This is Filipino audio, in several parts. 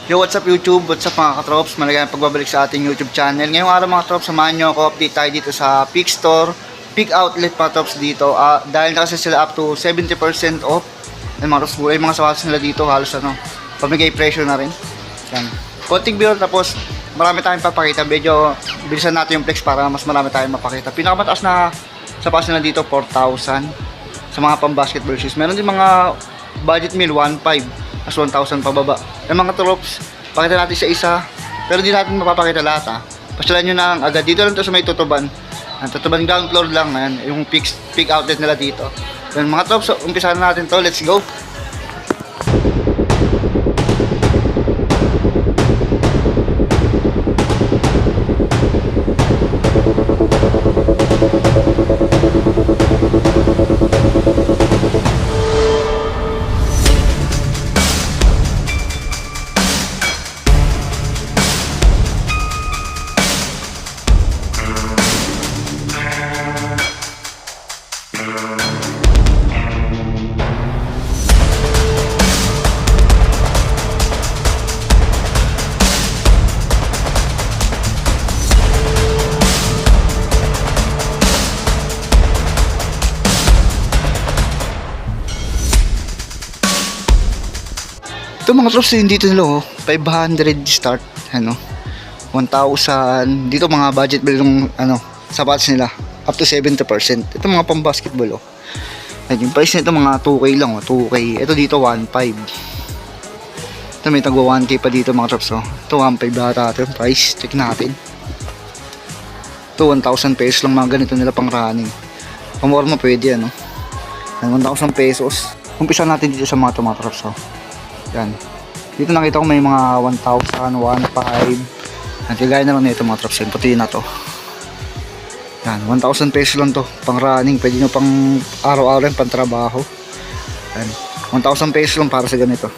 Yo, what's up YouTube? What's up mga katrops? Maligayang pagbabalik sa ating YouTube channel. Ngayong araw mga katrops, samahan nyo ako. Update tayo dito sa Peak Store, Peak Outlet mga katrops dito. Dahil na kasi sila up to 70% off. Yan mga katrops, buhay mga sapatos nila dito. Halos pamigay presyo na rin. Yan. Konting beer tapos marami tayong papakita. Medyo bilisan natin yung flex para mas marami tayong mapakita. Pinakamataas na sapatos nila dito, 4,000. Sa mga pang-basketball shoes. Meron din mga budget meal, 1,500. As 1,000 pababa. Yung mga trops, pakita natin sa isa. Pero di natin mapapakita lahat ha. Pasyalan nyo na agad. Dito lang to sa may Tutuban. Ang Tutuban ground floor lang. Ayan, yung peak outlet nila dito. Yan mga trops, umpisahan natin to. Let's go. Ito mga trops, yung dito nila 500 start, 1,000. Dito mga budget bill ng sapatos nila up to 70%. Ito mga pang basketball yung price nito mga 2K lang 2K. Ito dito 1,500. Ito may tagwa 1K pa dito mga trops Ito 1,500 data ito yung price. Check natin. Ito 1,000 pesos lang mga ganito nila pang running. Pamorma pwede 1,000 pesos. Umpisa natin dito sa mga trops yan. Dito nakita ko may mga 1,000, 1,500. At kagaya na lang nito mga trops. Yung puti na to. Yan, 1,000 pesos lang to. Pang running. Pwede nyo pang araw-araw yung pang trabaho. Yan. 1,000 pesos lang para sa ganito.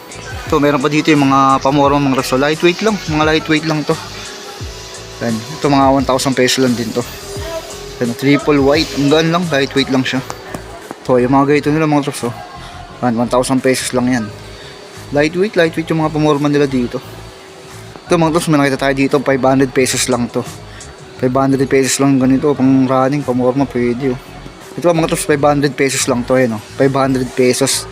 Ito, meron pa dito yung mga pamorong mga trops. Lightweight lang. Mga lightweight lang to. Yan. Ito mga 1,000 pesos lang din to. Yan, triple white. Ang gaan lang. Lightweight lang siya. Ito, yung mga ganito nila mga trops. Yan, 1,000 pesos lang yan. Lightweight yung mga pamorman nila dito. Ito mga trops, may nakita tayo dito 500 pesos lang to. 500 pesos lang ganito pang running, pamorma pwede Ito mga trops, 500 pesos lang to 500 pesos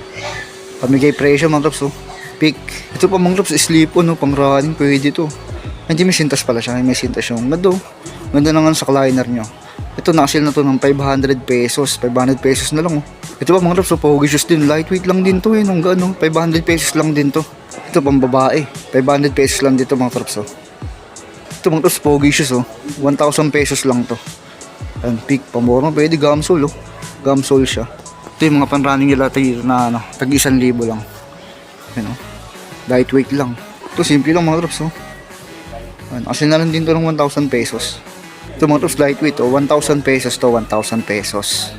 pamigay presyo mga trops Peak. Ito pa mga trops, slip on pang running pwede to. Hindi may sintas pala siya, may sintas yung ganda na nga sa liner nyo. Ito na-sale na to ng 500 pesos. 500 pesos na lang Ito pa mga trops, pogi shoes din. Lightweight lang din to 500 pesos lang din to. Ito pang babae. 500 pesos lang dito mga trops Ito mga trops, pogi shoes 1,000 pesos lang to. And peak, pamorma pwede, gamsol Gamsol siya. Ito yung mga pan-running nila na tag 1,000 lang. Lightweight lang. Ito simple lang mga trops Asin na lang din to ng 1,000 pesos. Ito mga trops, lightweight 1,000 pesos to, 1,000 pesos.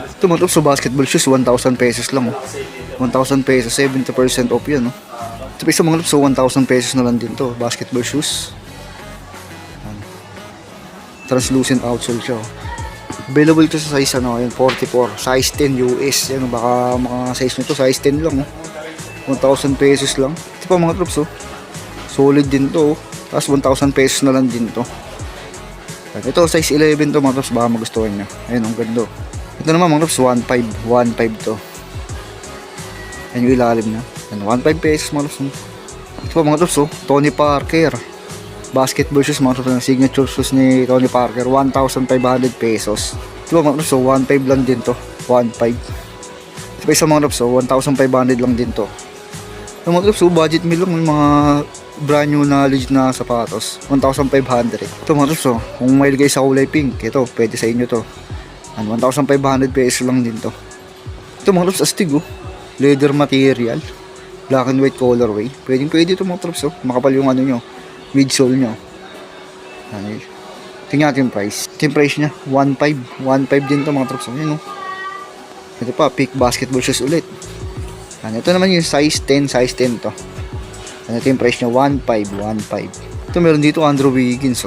Ito mga trops, basketball shoes 1,000 pesos lang 1,000 pesos, 70% off yan Ito pa isa mga trops, 1,000 pesos na lang din to, basketball shoes. Translucent outsole siya Available to sa size 44, size 10 US. Baka mga size nito size 10 lang 1,000 pesos lang. Ito pa mga trops solid din to tapos 1,000 pesos na lang din to. Ito size 11 to mga trops, baka magustuhan nyo. Ang ganda. Ito naman mga trops, 1,500 to. Yung ilalim na 1,500 pesos mga trops Ito pa mga trops Tony Parker basketball shoes mga trops, signature shoes ni Tony Parker, 1,500 pesos. Ito pa mga trops 1,500 lang din to, 1,500. Ito pa isa mga trops 1,500 lang din to. Ito mga trops budget meal lang, yung mga brand new na legit na sapatos, 1,500. Ito mga trops kung mahilig kayo sa kulay pink, ito pwede sa inyo to. 1,500 pesos lang din to. Ito mga trops astig leather material, black and white colorway, pwede ito mga trops makapal yung nyo, midsole nyo. Tingnan natin yung price. Ito yung price nya 1,500 din to mga trops ito pa, peak basketball shoes ulit. Ito naman yung size 10 to. Ito yung price nya 1,500. Ito meron dito Andrew Wiggins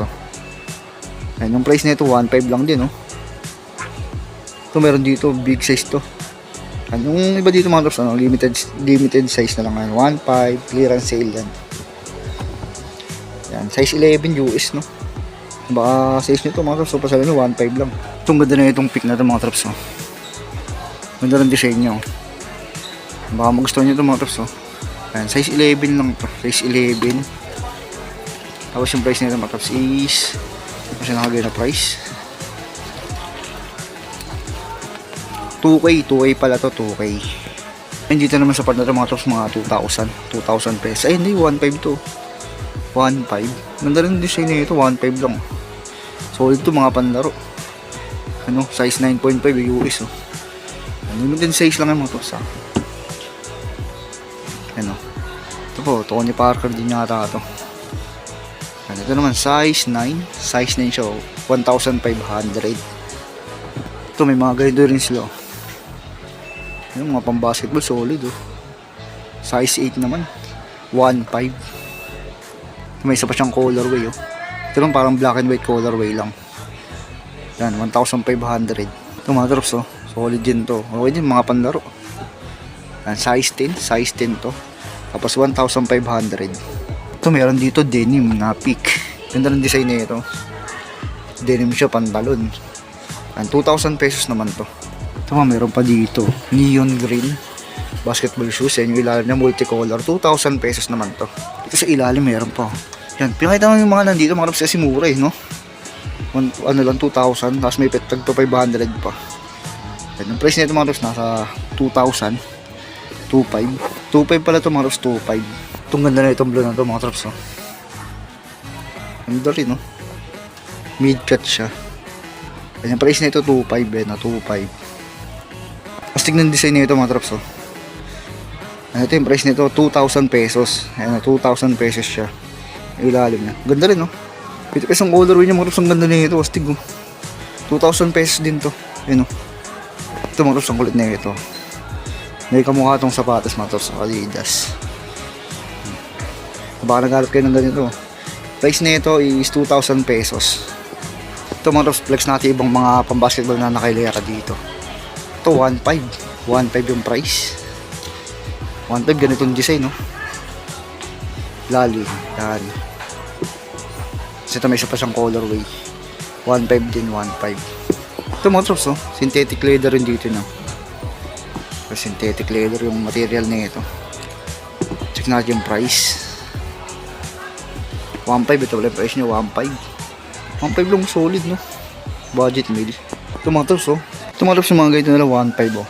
yung price nito 1,500 lang din Ito meron dito big size to. Yung iba dito mga drops, limited size na lang ngayon. 1.5, clearance sale yan. Yan, size 11 US, no? Baka size nito mga traps, so pasala nyo 1.5 lang. Itong ganda na itong pick na ito mga traps, no? Ganda ng design nyo. Baka magustuhan nyo ito mga traps, no? Yan, size 11 lang to, size 11. Tapos yung price nito mga traps is, hindi ko siya nakagay na price. 2K pala to, 2K. And dito naman sa part na ito mga traps, mga 2,000 pesos. Ay hindi, 1.5 to. 1.5. Ganda rin design nito, 1.5 lang. Solid to mga panlaro. Ano, size 9.5 US, oh. Limited size lang yung mga traps, ha. Ano. Ito po, Tony Parker din yata ito. Ano, ito naman, size 9. Size 9 siya, oh. 1,500. Ito, may mga ganito rin sila, oh. Yung mga pang-basketball, solid, oh. Size 8 naman. 1.5. May isa pa siyang colorway, oh. Ito lang parang black and white colorway lang. Yan, 1,500. Ito mga drops, oh. Solid din to. Okay din, mga panlaro. Yan, size 10 to. Tapos 1,500. Ito, meron dito denim na peak. Ganda ng design na ito. Denim siya, pantalon. Yan, 2,000 pesos naman to. Ito meron pa dito, neon green basketball shoes. Yan yung ilalim niya, multicolor. 2,000 pesos naman to. Dito sa ilalim meron pa. Yan, pinakita mo yung mga nandito, mga raps kasi mura, no? Ano lang, 2,000. Tapos may petag to 500 pa. Yan, yung price nito mga raps nasa 2,000. 2,500. 2,500 pala to mga raps, 2,500. Itong ganda na itong blue na to mga raps, oh. Ganda rin, no? Mid cut siya. Yan, yung price nito 2,500, 2,500. Astig ng design nito mga traps, oh. Ito yung price nito, 2,000 pesos. Ayan, 2,000 pesos siya. Yung ilalim niya. Ganda rin, oh. Ito isang colorway niya mga traps, ang ganda nito. Astig, oh. 2,000 pesos din to. Ayan, oh. Ito mga traps, ang kulit na ito. May kamukha itong sapatos mga traps, Adidas. Baka naghalap kayo ng ganito. Price nito is 2,000 pesos. Ito mga traps, flex natin ibang mga pambasketball na nakailera dito. Ito 1.5 yung price. 1.5 ganitong design, no? Lali yan. Kasi ito may isa pa siyang colorway. 1.5 din, 1.5. Ito mga traps, oh. Synthetic leather rin dito, no? Synthetic leather yung material na ito. Check natin yung price. 1.5, ito wala yung price niya, 1.5 lang, solid, no? Budget meal. Ito mga traps, oh. Ito mga traps yung mga ganito nila, 1.5, oh.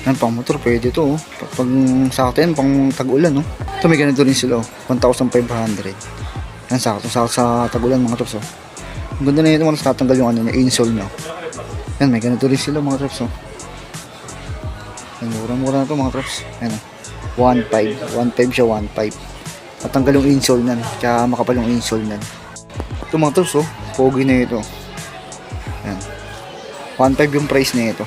Yan, pang motor, pwede to, oh. Pag sakto yan, pang tag-ulan, no? Ito may ganito rin sila, oh. 1,500. Yan, sakto sa tag-ulan mga traps, oh. Ang ganda na ito, mga traps, tatanggal yung ano niya, insole niya. Yan, may ganito rin sila mga traps, oh. Yan, mura-mura na ito mga traps. Yan, oh. 1.5 siya, 1.5. Tatanggal yung insole nan, kaya makapal yung insole nan. Ito mga traps, oh. Pogi na ito. Yan. 1.5 yung price na ito.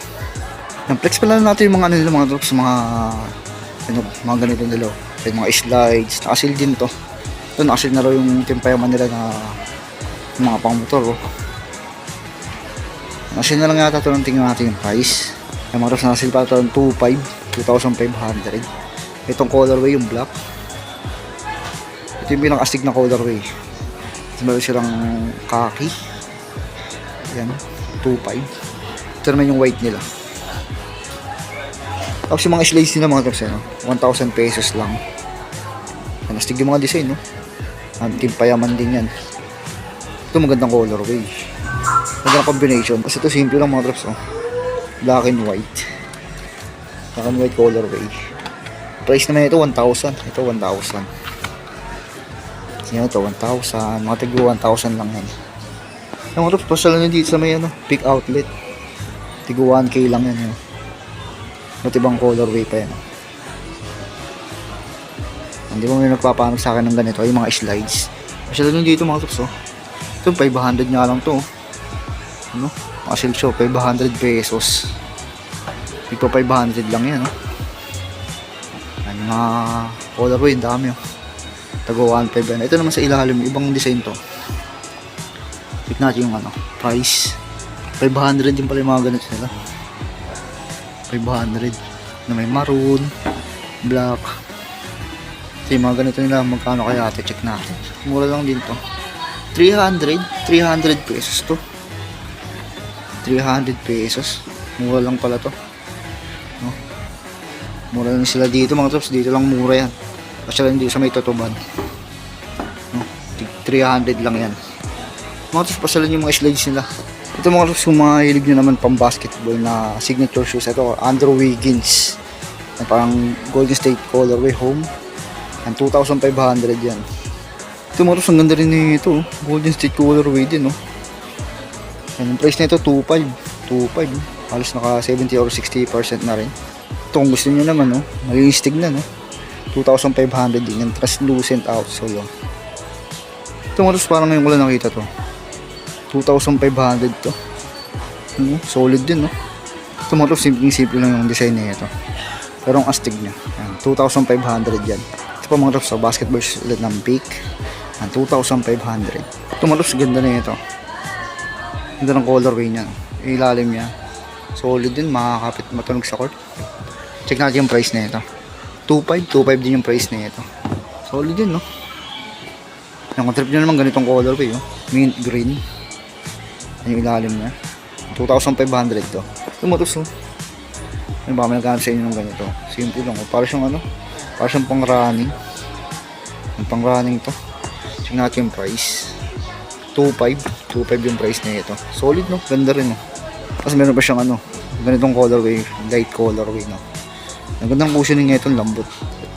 Yan, flex pala natin yung mga ano nila, mga drops, mga ganito nila. Yung mga slides, nakasil din to. Ito, nakasil na raw yung timpayaman nila na mga pang motor, oh. Nakasil na lang yata ito, nang tingnan natin yung price. Yung mga drops, nakasil pa ito ng 2,500. Itong colorway, yung black. Ito yung pinakastig na colorway. Meron silang khaki. Yan, 2.5. Ito naman yung white nila. Tapos yung mga slides nila mga traps, 1,000 pesos lang. Yan, astig yung mga design, no? Timpayaman din yan. Ito magandang colorway. Magandang combination. Kasi ito simple lang mga traps, oh. Black and white. Black and white colorway. Price naman ito 1,000. Ito 1,000. Yan, ito 1,000. Mga tiglo 1,000 lang yan. Yung mga traps, pasal na dito sa may peak outlet. Tigo 1K lang yan, yun. Ba't ibang colorway pa yan, oh. Hindi mo may nagpapanog sa akin ng ganito, yung mga slides. Pasal na dito mga traps, oh. Ito 500 nga lang to, oh. Ano? Mga sale show, 500 pesos. Ito 500 lang yan, oh. Yan, mga colorway, dami, oh. Tago 1.5 yan. Ito naman sa ilalim, ibang design to. Check natin yung price. 500 yung pala yung mga ganito nila. 500 na may maroon, black. Ito yung mga ganito nila, magkano kaya ate, check natin. Mura lang din to. 300 pesos to. 300 pesos. Mura lang pala to. No? Mura lang sila dito mga trops, dito lang mura yan. Kasi lang dito sa may tutuban. No? 300 lang yan. Mga trops, pasalan yung mga slides nila. Ito mga trops, kung mga hilig nyo naman pang basketball na signature shoes. Ito, Andrew Wiggins. Parang Golden State colorway home. Ang 2,500 yan. Ito mga trops, ang ganda rin nito. Golden State colorway din, no? Yan, yung price nito 2,500. 2,500. Halos naka 70 or 60% na rin. Ito kung gusto nyo naman, no? Malinis tignan, no? 2,500 din. Yung translucent outsole, no? Ito mga trops, parang ngayon ko lang nakita to. 2,500 to. Solid din, no? Ito mga trops, simple lang yung design na ito. Pero ang astig niya. Yan, 2,500 yan. Ito pa mga trops, sa basketball ulit ng Peak. Yan, 2,500. Ito mga trops, ganda na ito. Ganda ng colorway niya. Ilalim niya. Solid din, makakapit matunog sa court. Check natin yung price na ito. 2,500 din yung price na ito. Solid din, no? Yung trip niya naman ganitong colorway, oh. Mint green. Yung ilalim niya. 2,500 to. Ito mo to, so. Ano ba, may naghanap sa inyo ng ganito. Simple lang, oh. Para siyang ano, para siyang pang running. Yung pang running to. Check natin yung price. 2,500 yung price na ito. Solid, no? Ganda rin, no? Tapos meron pa siyang ano, ganitong colorway, light colorway, no? Ang gandang cushioning niya itong lambot.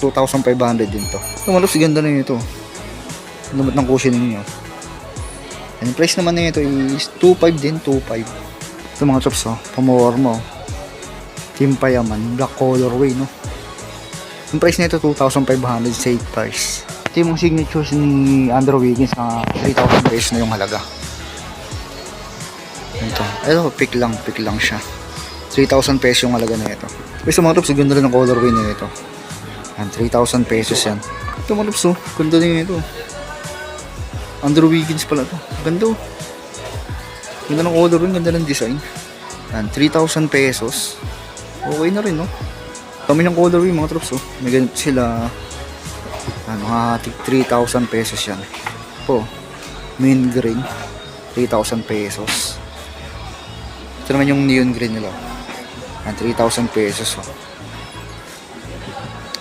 2,500 din to. Ito malos, ganda na ito. Lambot ng cushioning niya. And yung price naman na ito is 2,500 din, 2,500. Ito mga chops, oh, pamawarma, oh. Team Payaman, black colorway, no? Yung price na ito 2,500 safe price. Ito yung mga signatures ni Andrew Wiggins na 3,000 pesos na yung halaga. Ito, pick lang siya. 3,000 pesos yung halaga na ito. Pero mga trops, ganda rin ang colorway na ito. Yan, 3,000 pesos yan. Ito mga trops, oh, ganda rin ito. Andrew Wiggins pala ito. Ganda, oh. Ganda ng colorway, ganda ng design. Yan, 3,000 pesos. Okay na rin, no? Kami ng colorway mga trops, oh. May ganito sila. Mga 3,000 pesos yan. Po, mint green, 3,000 pesos. Ito naman yung neon green nila. 3,000 pesos, oh.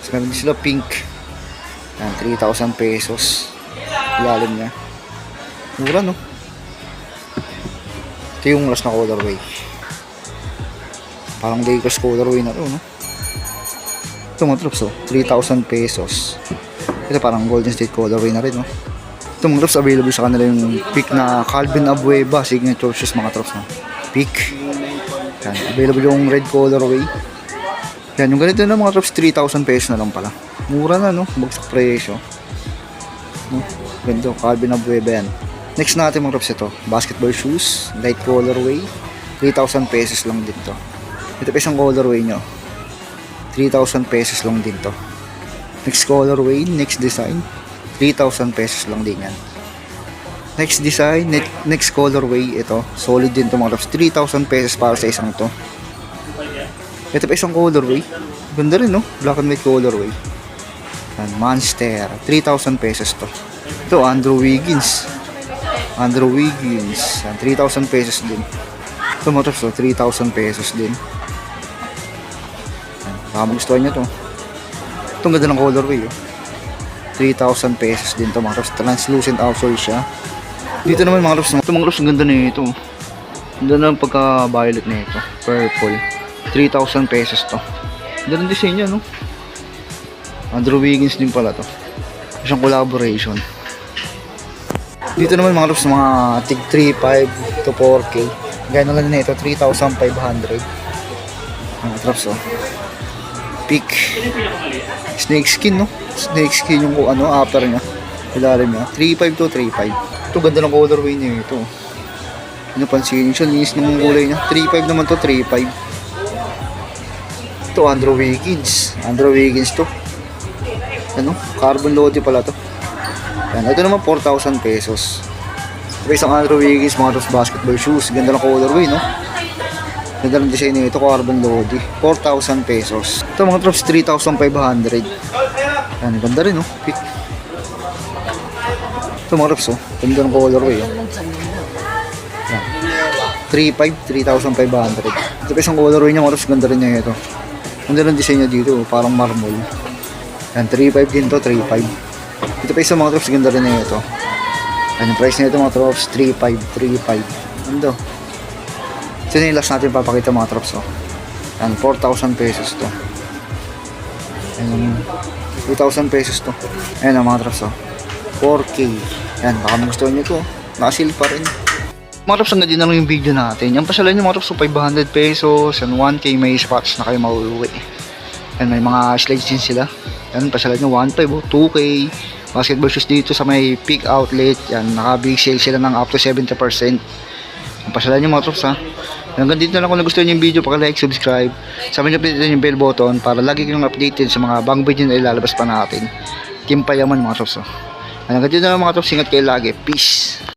Tapos meron din sila pink. 3,000 pesos. Ilalim niya. Mura, no? Ito yung last na colorway. Parang Lakers colorway na to, no? Ito mga trops, oh. 3,000 pesos. Ito parang Golden State colorway na rin, no? Ito mga trops, available sa kanila yung Peak na Calvin Abueva signature shoes mga trops, no? Peak. Yan, available yung red colorway. Yan, yung ganito na mga trops, 3,000 pesos na lang pala. Mura na, no? Bagsak presyo. No? Ganito, Calvin Abueva yan. Next natin mga trops, ito basketball shoes, light colorway, 3,000 pesos lang din to. Ito pa isang colorway nyo, 3,000 pesos lang din to. Next colorway, next design, 3,000 pesos lang din yan. Next design, next colorway, ito solid din to mga trops, 3,000 pesos para sa isang to. Ito pa isang colorway, ganda rin, no? Black and white colorway. And Monster, 3,000 pesos to. Ito Andrew Wiggins, 3,000 pesos din. Ito mga trops, 3,000 pesos din. Baka magustuhan nyo to. Itong ganda ng colorway, oh. 3,000 pesos din to mga trops. Translucent outsole siya. Dito naman mga trops, ito mga trops, ang ganda na ito. Ang ganda ng pagka-violet na ito. Purple. 3,000 pesos to. Ganda ng design niya, no? Andrew Wiggins din pala to. Isang collaboration. Dito naman mga trops, mga tig 3,500 to 4K. Gaya na lang na ito, 3,500. Mga trops, oh. Peak. Snake skin, no? Snake skin yung ano, after nya. Ilalim niya. 3,500 to 3,500. Ito, ganda ng colorway niya ito. Ano pansin siya, linis ng kulay niya. 3,500 naman to, 3,500. Ito, Andrew Wiggins. Andrew Wiggins to. Ano? Carbon lodi pala to. Yan. Ito naman 4,000 pesos. Ito isang Andrew Wiggins, mga top basketball shoes. Ganda ng colorway, no? Ganda ng design nito, carbon lodi. 4,000 pesos. Ito mga trops, 3,500. Yan, ganda rin oh. Pick. Ito mga Rops oh. Ganda ng colorway oh. Yan. 3,500. Ito pa isang colorway niya mga Rops. Ganda rin niya ito. Ganda ng design niya dito. Parang marble. Yan, 3,500 din to. 3,500. Ito pa isang mga Rops. Ganda rin niya ito. Yan, yung price niya ito mga Rops. 3,500. Ganda. Ito na yung last natin papakita mga Rops oh. Yan, 4,000 pesos to. Yan, 2,000 pesos to. Ayan ang mga Rops oh. 4K. Yan, baka magustuhan nyo to. Nakasil pa rin. Mga Rops, hanggang din na lang yung video natin. Yan, pasyalan nyo mga Rops, 500 pesos. Yan, 1K may sapatos na kayo mauuwi. Yan, may mga slides din sila. Yan, pasyalan nyo 1.5 oh, 2K. Basketball shoes dito sa may peak outlet. Yan, naka-big sale sila ng up to 70%. Yan, pasyalan nyo mga Rops ha. Hanggang dito na lang kung nagustuhan nyo yung video, paki-like, subscribe. Sabi nyo pindutin yung bell button para lagi kayong updated sa mga bagong video na ilalabas pa natin. Team Payaman mga Rops oh. Hanggang dito na lang mga Rops, ingat kayo lagi. Peace!